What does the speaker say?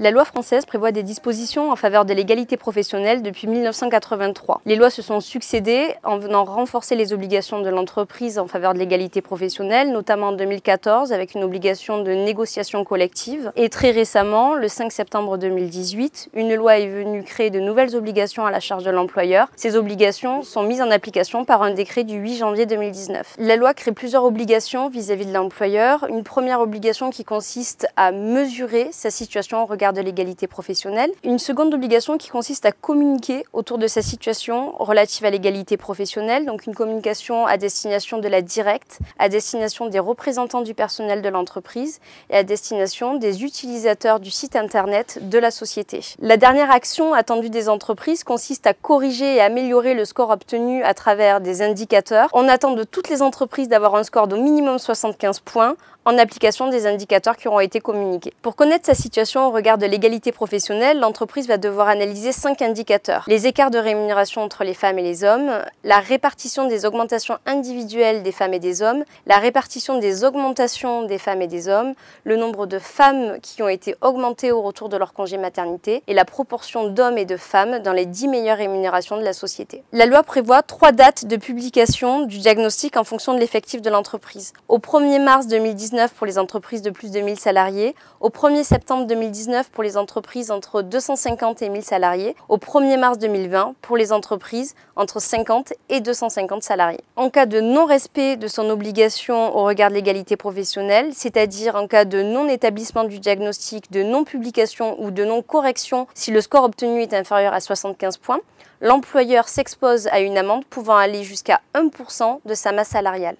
La loi française prévoit des dispositions en faveur de l'égalité professionnelle depuis 1983. Les lois se sont succédées en venant renforcer les obligations de l'entreprise en faveur de l'égalité professionnelle, notamment en 2014 avec une obligation de négociation collective. Et très récemment, le 5 septembre 2018, une loi est venue créer de nouvelles obligations à la charge de l'employeur. Ces obligations sont mises en application par un décret du 8 janvier 2019. La loi crée plusieurs obligations vis-à-vis de l'employeur. Une première obligation qui consiste à mesurer sa situation au regard de l'égalité professionnelle. Une seconde obligation qui consiste à communiquer autour de sa situation relative à l'égalité professionnelle, donc une communication à destination de la directe, à destination des représentants du personnel de l'entreprise et à destination des utilisateurs du site internet de la société. La dernière action attendue des entreprises consiste à corriger et améliorer le score obtenu à travers des indicateurs. On attend de toutes les entreprises d'avoir un score d'au minimum 75 points en application des indicateurs qui auront été communiqués. Pour connaître sa situation au regard de l'égalité professionnelle, l'entreprise va devoir analyser 5 indicateurs. Les écarts de rémunération entre les femmes et les hommes, la répartition des augmentations individuelles des femmes et des hommes, la répartition des augmentations des femmes et des hommes, le nombre de femmes qui ont été augmentées au retour de leur congé maternité et la proportion d'hommes et de femmes dans les 10 meilleures rémunérations de la société. La loi prévoit 3 dates de publication du diagnostic en fonction de l'effectif de l'entreprise. Au 1er mars 2019 pour les entreprises de plus de 1000 salariés, au 1er septembre 2019 pour les entreprises entre 250 et 1000 salariés, au 1er mars 2020 pour les entreprises entre 50 et 250 salariés. En cas de non-respect de son obligation au regard de l'égalité professionnelle, c'est-à-dire en cas de non-établissement du diagnostic, de non-publication ou de non-correction si le score obtenu est inférieur à 75 points, l'employeur s'expose à une amende pouvant aller jusqu'à 1% de sa masse salariale.